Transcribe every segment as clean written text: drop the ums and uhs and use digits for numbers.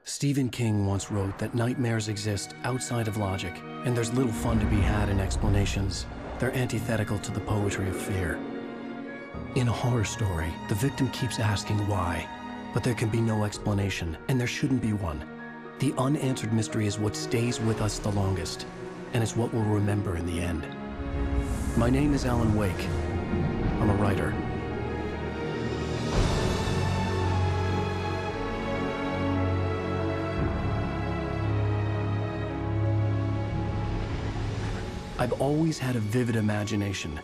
Stephen King once wrote that nightmares exist outside of logic, and there's little fun to be had in explanations. They're antithetical to the poetry of fear. In a horror story, the victim keeps asking why, but there can be no explanation, and there shouldn't be one. The unanswered mystery is what stays with us the longest, and it's what we'll remember in the end. My name is Alan Wake. I'm a writer. I've always had a vivid imagination,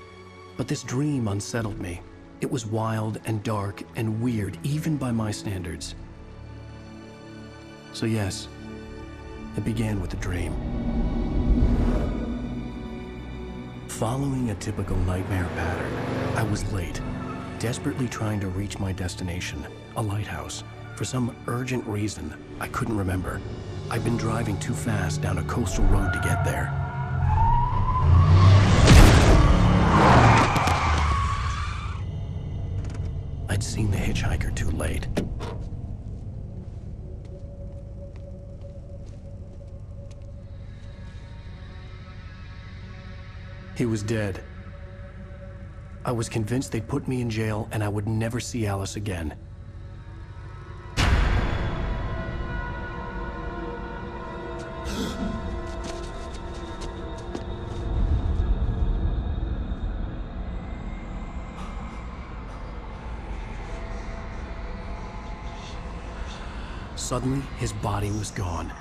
but this dream unsettled me. It was wild and dark and weird, even by my standards. So yes, it began with a dream. Following a typical nightmare pattern, I was late, desperately trying to reach my destination, a lighthouse. For some urgent reason, I couldn't remember. I'd been driving too fast down a coastal road to get there. I'd seen the hitchhiker too late. He was dead. I was convinced they'd put me in jail and I would never see Alice again. Suddenly, his body was gone.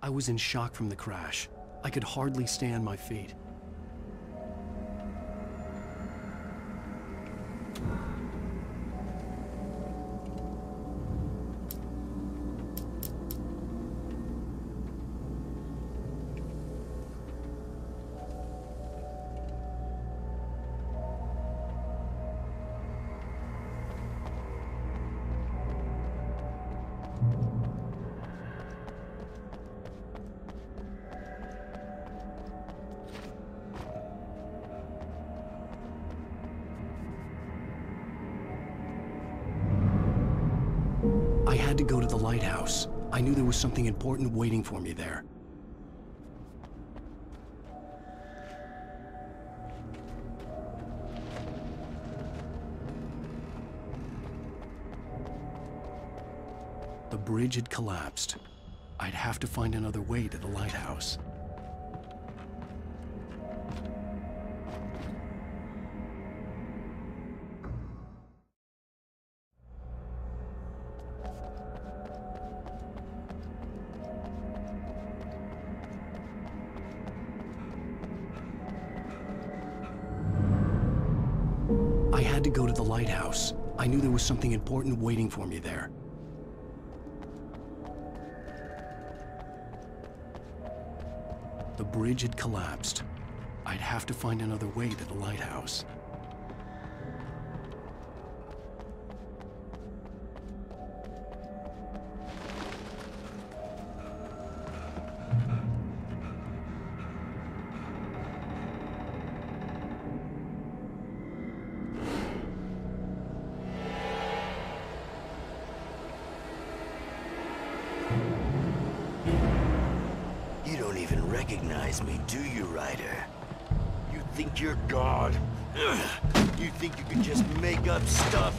I was in shock from the crash. I could hardly stay on my feet. I had to go to the lighthouse. I knew there was something important waiting for me there. The bridge had collapsed. I'd have to find another way to the lighthouse. I had to go to the lighthouse. I knew there was something important waiting for me there. The bridge had collapsed. I'd have to find another way to the lighthouse. You don't even recognize me, do you, Ryder? You think you're God? You think you can just make up stuff?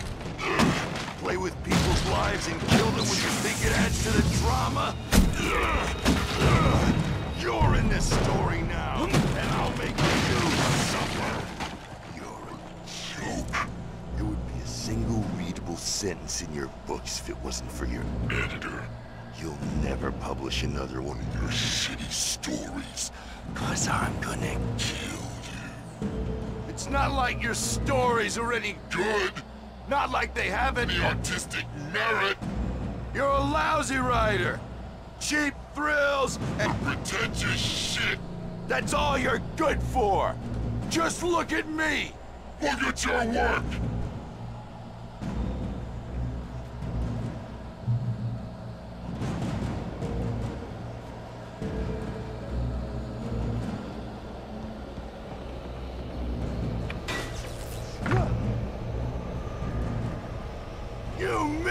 Play with people's lives and kill them when you think it adds to the drama? You're in this story now, and I'll make you suffer. You're a joke. There would be a single readable sentence in your books if it wasn't for your editor. You'll never publish another one of your shitty stories, 'cause I'm gonna kill you. It's not like your stories are any good. Not like they have any artistic merit. You're a lousy writer. Cheap thrills and pretentious shit. That's all you're good for. Just look at me. Look at your work.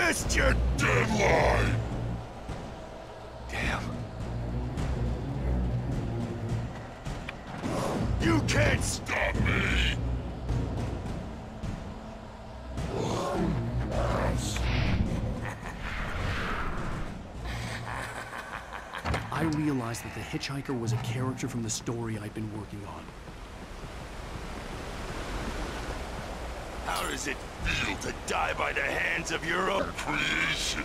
missed your deadline! Damn. You can't stop me! I realized that the hitchhiker was a character from the story I'd been working on. How does it feel to die by the hands of your own creation?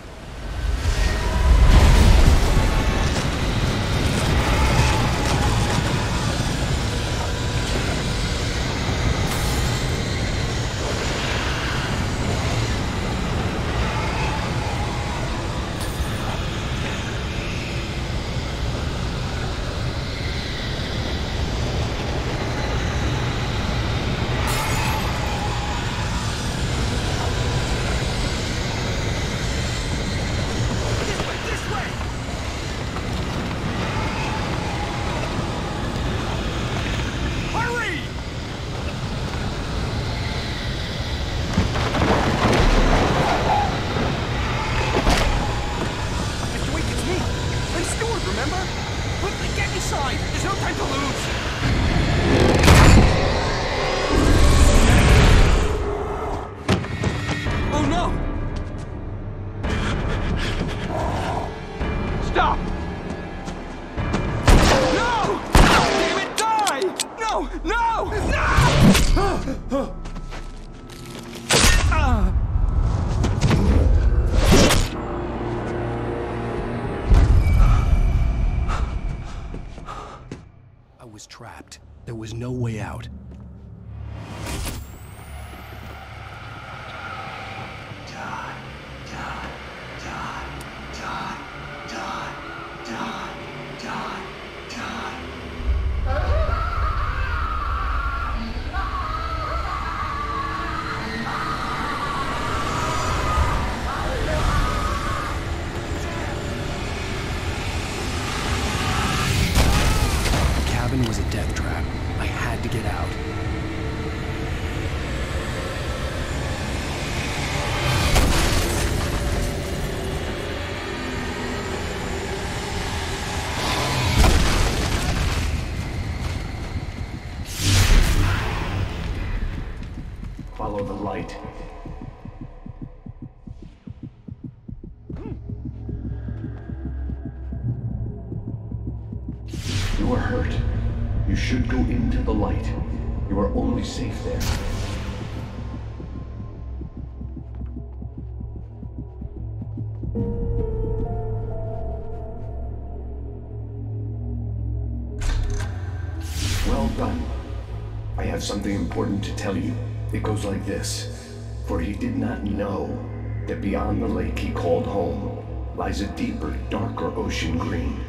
Trapped. There was no way out. Was a death trap. I had to get out. Follow the light. You are hurt. You should go into the light. You are only safe there. Well done. I have something important to tell you. It goes like this. For he did not know that beyond the lake he called home lies a deeper, darker ocean green,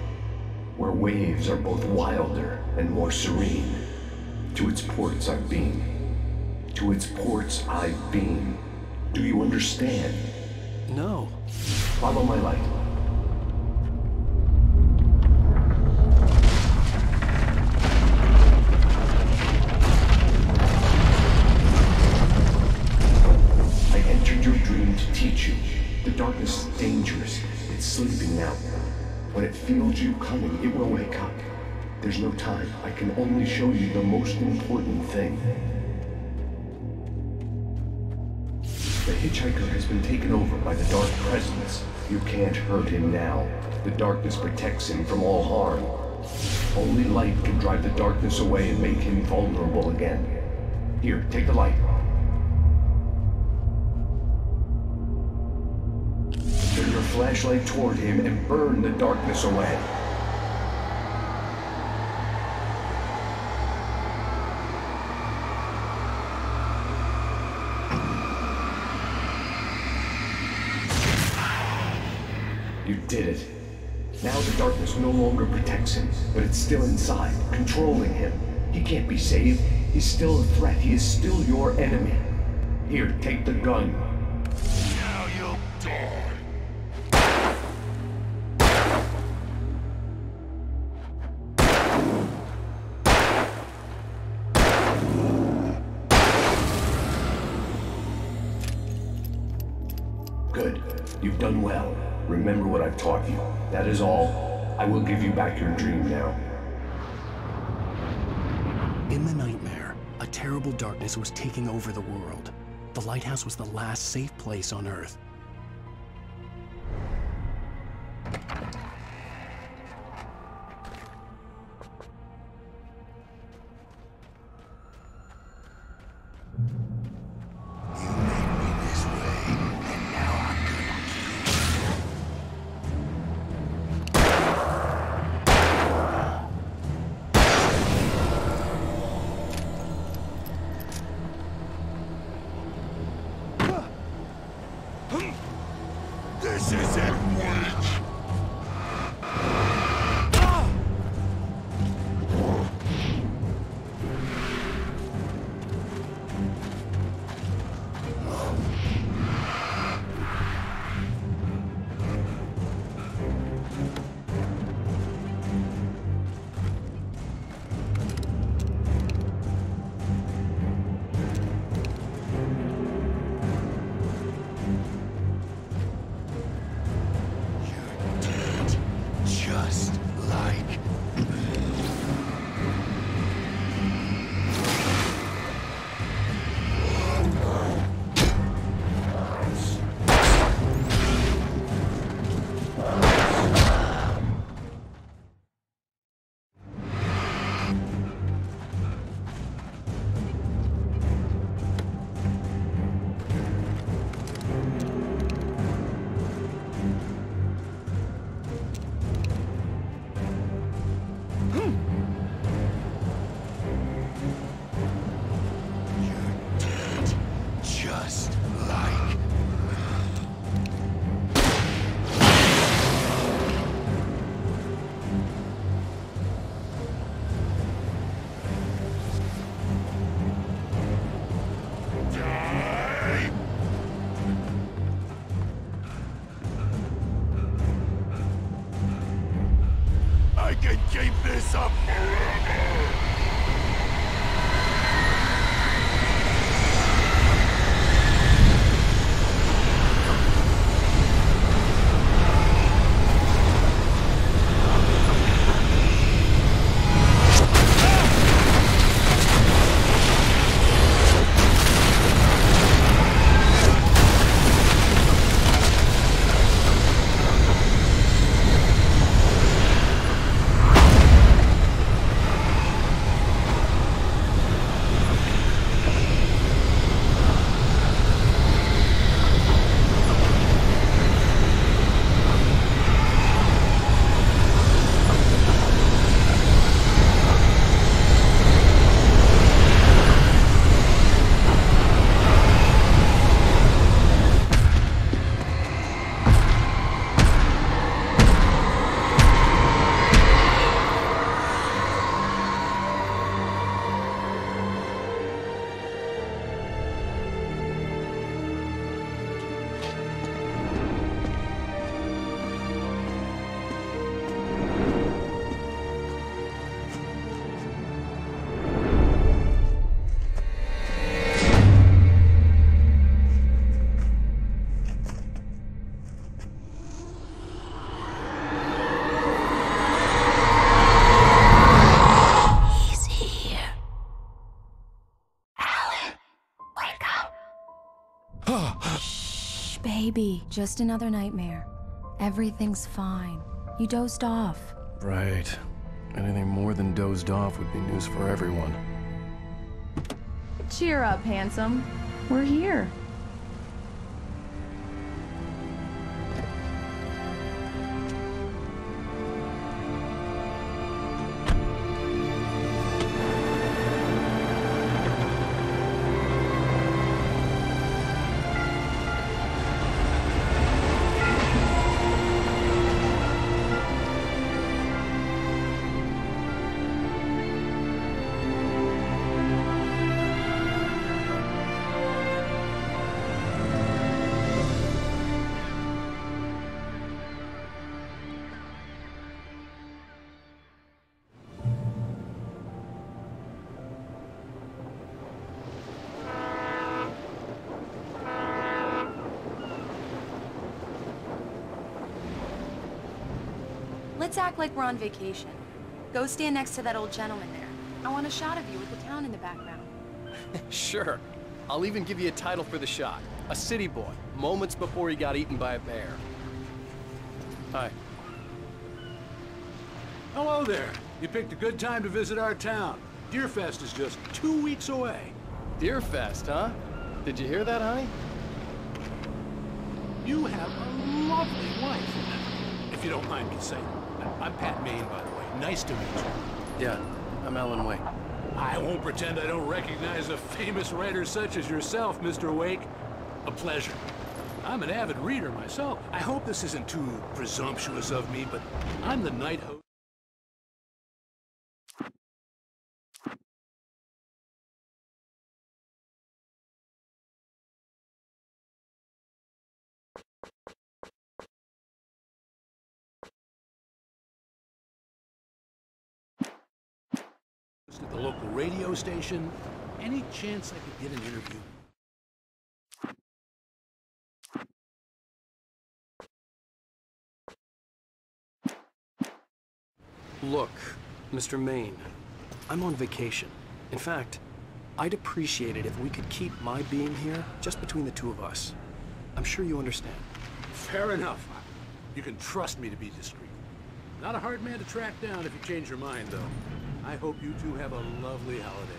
where waves are both wilder and more serene. To its ports I've been. To its ports I've been. Do you understand? No. Follow my light. I entered your dream to teach you. The darkness is dangerous. It's sleeping now. When it feels you coming, it will wake up. There's no time. I can only show you the most important thing. The hitchhiker has been taken over by the dark presence. You can't hurt him now. The darkness protects him from all harm. Only light can drive the darkness away and make him vulnerable again. Here, take the light. Turn your flashlight toward him and burn the darkness away. You did it. Now the darkness no longer protects him, but it's still inside, controlling him. He can't be saved. He's still a threat. He is still your enemy. Here, take the gun. Now you'll die. Good. You've done well. Remember what I've taught you. That is all. I will give you back your dream now. In the nightmare, a terrible darkness was taking over the world. The lighthouse was the last safe place on Earth. This isn't weak! Just like... Just like... Die! I can keep this up forever! Shh, baby. Just another nightmare. Everything's fine. You dozed off. Right. Anything more than dozed off would be news for everyone. Cheer up, handsome. We're here. Let's act like we're on vacation. Go stand next to that old gentleman there. I want a shot of you with the town in the background. Sure. I'll even give you a title for the shot. A city boy, moments before he got eaten by a bear. Hi. Hello there. You picked a good time to visit our town. Deerfest is just 2 weeks away. Deerfest, huh? Did you hear that, honey? You have a lovely wife, if you don't mind me saying. I'm Pat Maine, by the way. Nice to meet you. Yeah, I'm Alan Wake. I won't pretend I don't recognize a famous writer such as yourself, Mr. Wake. A pleasure. I'm an avid reader myself. I hope this isn't too presumptuous of me, but I'm the night host. At the local radio station. Any chance I could get an interview? Look, Mr. Maine, I'm on vacation. In fact, I'd appreciate it if we could keep my being here just between the two of us. I'm sure you understand. Fair enough. You can trust me to be discreet. Not a hard man to track down if you change your mind, though. I hope you two have a lovely holiday.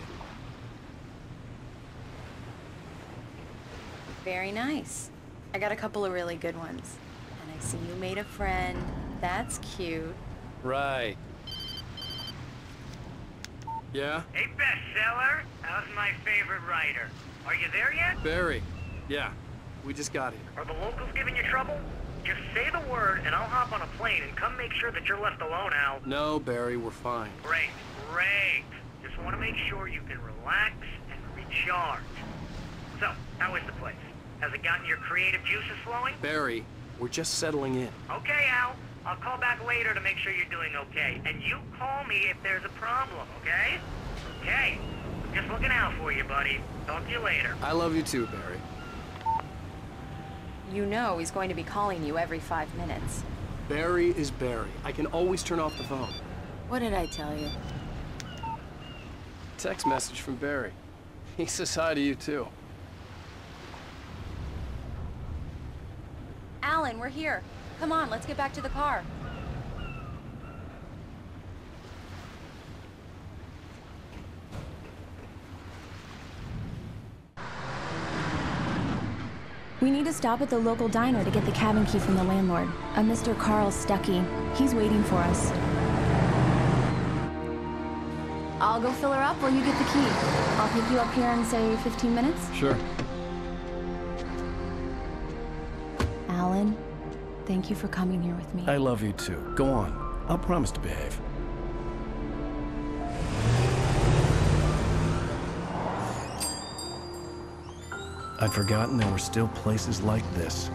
Very nice. I got a couple of really good ones. And I see you made a friend. That's cute. Right. Yeah? Hey, bestseller. How's my favorite writer? Are you there yet? Barry. Yeah, we just got here. Are the locals giving you trouble? Just say the word and I'll hop on a plane and come make sure that you're left alone, Al. No, Barry, we're fine. Great, great. Just want to make sure you can relax and recharge. So, how is the place? Has it gotten your creative juices flowing? Barry, we're just settling in. Okay, Al. I'll call back later to make sure you're doing okay. And you call me if there's a problem, okay? Okay. I'm just looking out for you, buddy. Talk to you later. I love you too, Barry. You know he's going to be calling you every 5 minutes. Barry is Barry. I can always turn off the phone. What did I tell you? Text message from Barry. He says hi to you too. Alan, we're here. Come on, let's get back to the car. We need to stop at the local diner to get the cabin key from the landlord, a Mr. Carl Stuckey. He's waiting for us. I'll go fill her up while you get the key. I'll pick you up here in, say, 15 minutes? Sure. Alan, thank you for coming here with me. I love you too. Go on. I'll promise to behave. I'd forgotten there were still places like this.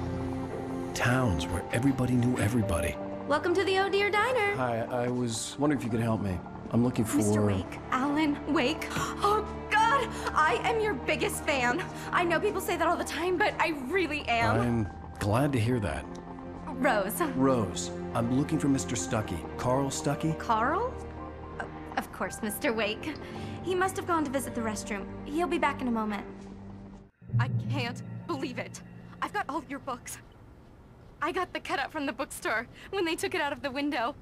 Towns where everybody knew everybody. Welcome to the Oh Dear Diner. Hi, I was wondering if you could help me. I'm looking for... Mr. Wake. Alan Wake. Oh, God! I am your biggest fan. I know people say that all the time, but I really am. I'm glad to hear that. Rose. Rose, I'm looking for Mr. Stuckey. Carl Stuckey? Carl? Oh, of course, Mr. Wake. He must have gone to visit the restroom. He'll be back in a moment. I can't believe it. I've got all your books. I got the cutout from the bookstore when they took it out of the window.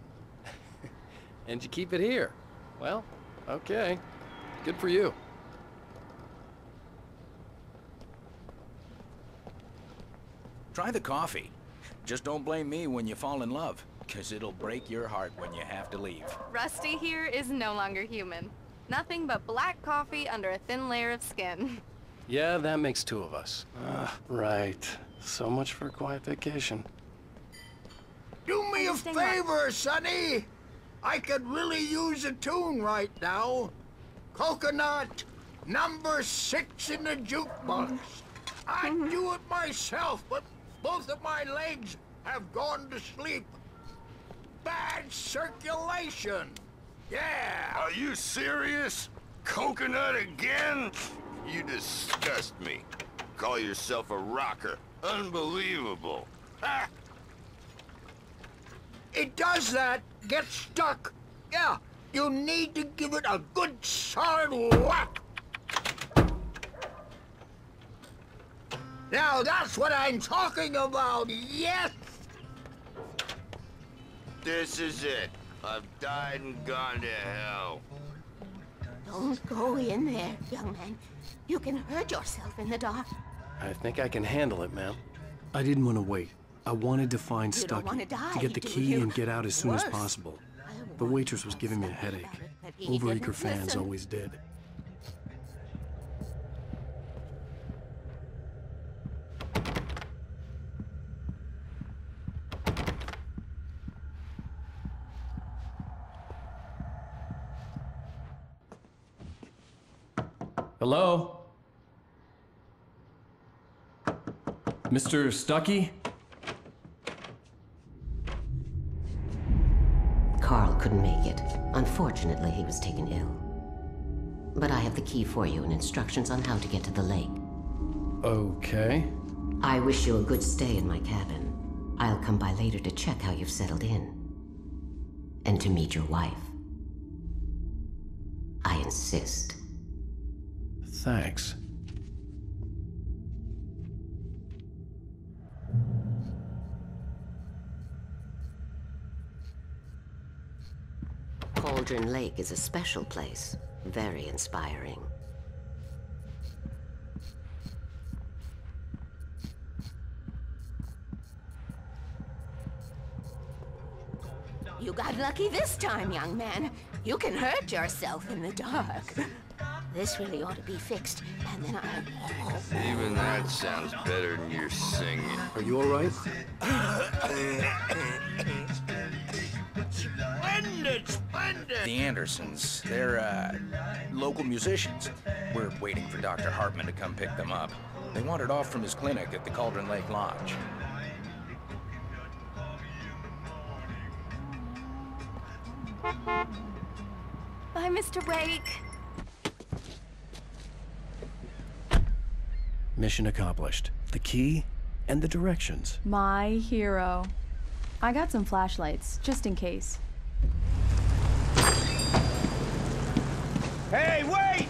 And you keep it here. Well, okay. Good for you. Try the coffee. Just don't blame me when you fall in love, 'cause it'll break your heart when you have to leave. Rusty here is no longer human. Nothing but black coffee under a thin layer of skin. Yeah, that makes two of us. Right. So much for a quiet vacation. Do me a favor, Sonny. I could really use a tune right now. Coconut, number 6 in the jukebox. I'd do it myself, but both of my legs have gone to sleep. Bad circulation. Yeah. Are you serious? Coconut again? You disgust me. Call yourself a rocker. Unbelievable. Ha! it does that. Gets stuck. Yeah, you need to give it a good solid whack. Now that's what I'm talking about, yes! This is it. I've died and gone to hell. Don't go in there, young man. You can hurt yourself in the dark. I think I can handle it, ma'am. I didn't want to wait. I wanted to find You don't Stucky, wanna die, to get the do key you? and get out as soon as Worse. possible. The waitress was giving me a headache. But he Overeager didn't fans listen. always did. Hello? Mr. Stucky? Carl couldn't make it. Unfortunately, he was taken ill. But I have the key for you and instructions on how to get to the lake. Okay. I wish you a good stay in my cabin. I'll come by later to check how you've settled in. And to meet your wife. I insist. Thanks. Cauldron Lake is a special place. Very inspiring. You got lucky this time, young man. You can hurt yourself in the dark. This really ought to be fixed, and then Even that sounds better than your singing. Are you alright? Splendid, splendid! The Andersons, they're, local musicians. We're waiting for Dr. Hartman to come pick them up. They wandered off from his clinic at the Cauldron Lake Lodge. Bye, Mr. Wake. Mission accomplished. The key and the directions. My hero. I got some flashlights, just in case. Hey, wait!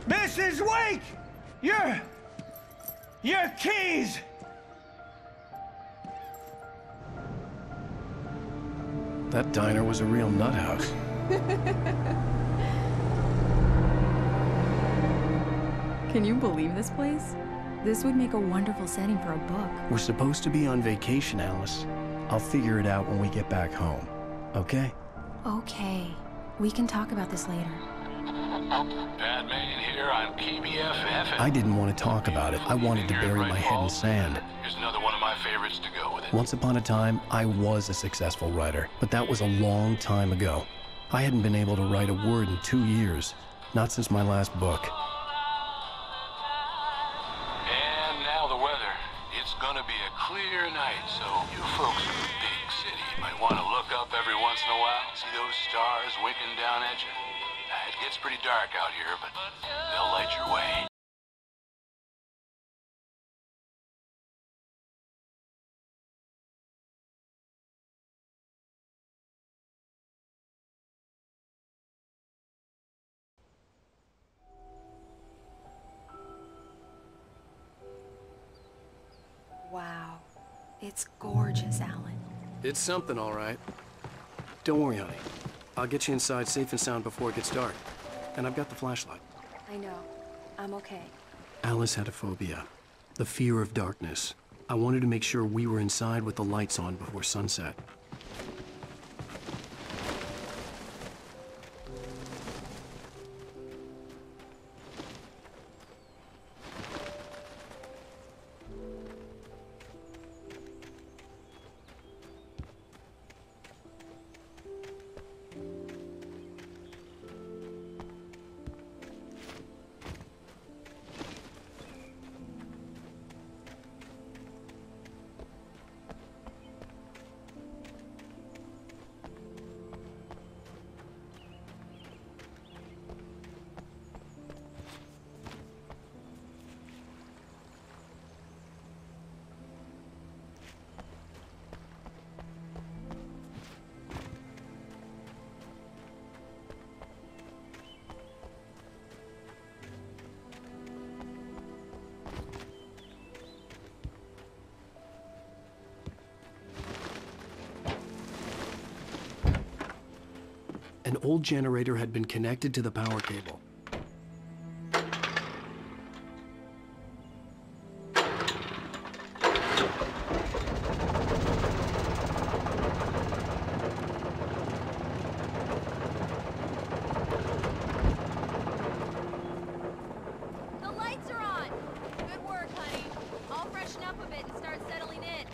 Mrs. Wake! Your keys! That diner was a real nut house. Can you believe this place? This would make a wonderful setting for a book. We're supposed to be on vacation, Alice. I'll figure it out when we get back home. Okay? Okay. We can talk about this later. Batman here on KBFF. I didn't want to talk about it. I wanted to bury my head in sand. Here's another one of my favorites to go with it. Once upon a time, I was a successful writer, but that was a long time ago. I hadn't been able to write a word in 2 years. Not since my last book. And now the weather. It's gonna be a clear night, so you folks in the big city might want to look up every once in a while, see those stars winking down at you. It gets pretty dark out here, but they'll light your way. Wow. It's gorgeous, Alan. It's something, all right. Don't worry, honey. I'll get you inside safe and sound before it gets dark. And I've got the flashlight. I know. I'm okay. Alice had a phobia. The fear of darkness. I wanted to make sure we were inside with the lights on before sunset. An old generator had been connected to the power cable. The lights are on! Good work, honey. I'll freshen up a bit and start settling in.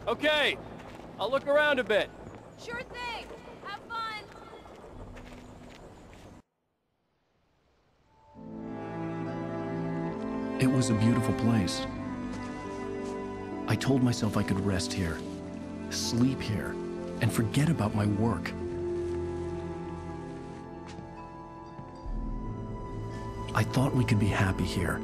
Okay, I'll look around a bit. Sure thing! Have fun! It was a beautiful place. I told myself I could rest here, sleep here, and forget about my work. I thought we could be happy here.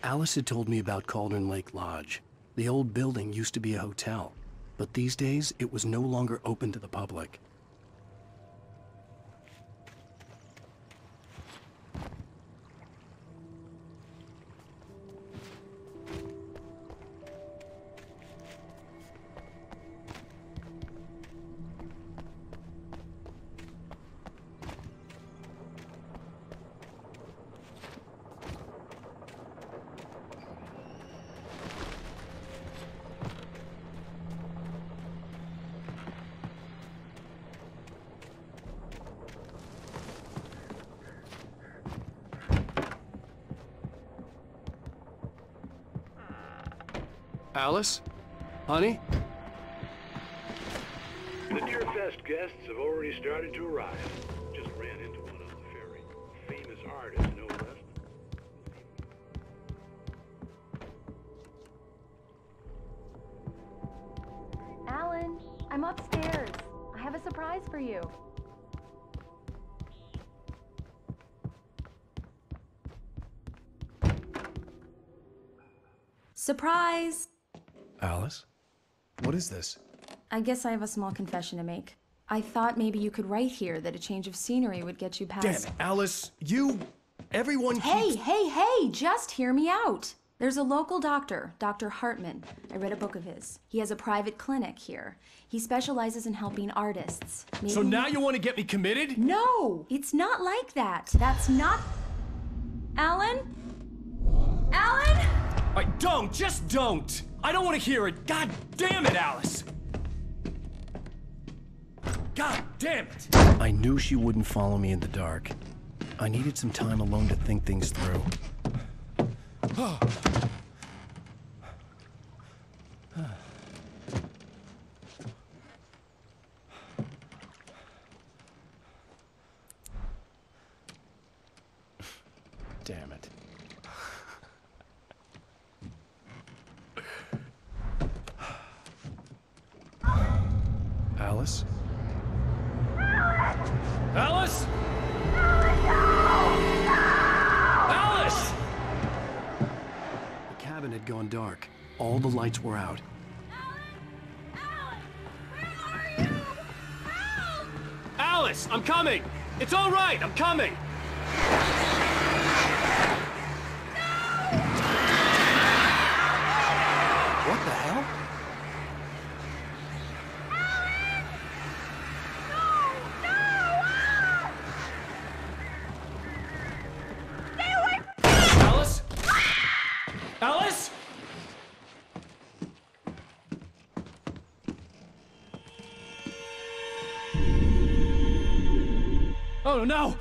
Alice had told me about Cauldron Lake Lodge. The old building used to be a hotel, but these days it was no longer open to the public. Alice? Honey? The Deerfest guests have already started to arrive. Just ran into one on the ferry. Famous artist, novelist. Alan, I'm upstairs. I have a surprise for you. Surprise! Alice? What is this? I guess I have a small confession to make. I thought maybe you could write here that a change of scenery would get you past— Damn it, Alice! Everyone Hey, hey, just hear me out! There's a local doctor, Dr. Hartman. I read a book of his. He has a private clinic here. He specializes in helping artists. Maybe... So now you want to get me committed? No! It's not like that. That's not... Alan? Alan? Just don't! I don't want to hear it! God damn it, Alice! God damn it! I knew she wouldn't follow me in the dark. I needed some time alone to think things through. Damn it. Alice? Alice? Alice! The cabin had gone dark. All the lights were out. Alice, I'm coming! It's all right, I'm coming! What the hell? Alice? Alice? Oh no!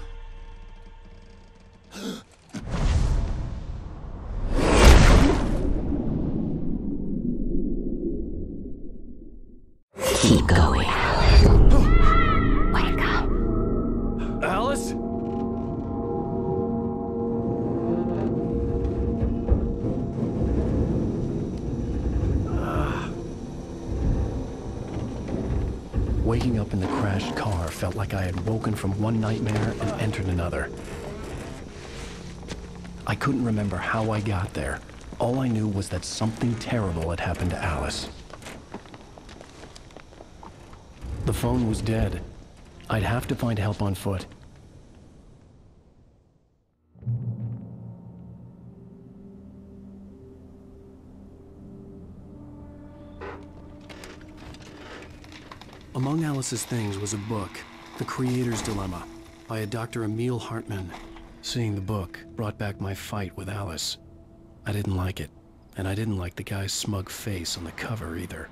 Keep going. Wake up. Alice? Waking up in the crashed car felt like I had woken from one nightmare and entered another. I couldn't remember how I got there. All I knew was that something terrible had happened to Alice. The phone was dead. I'd have to find help on foot. Among Alice's things was a book, The Creator's Dilemma, by a Dr. Emil Hartmann. Seeing the book brought back my fight with Alice. I didn't like it, and I didn't like the guy's smug face on the cover either.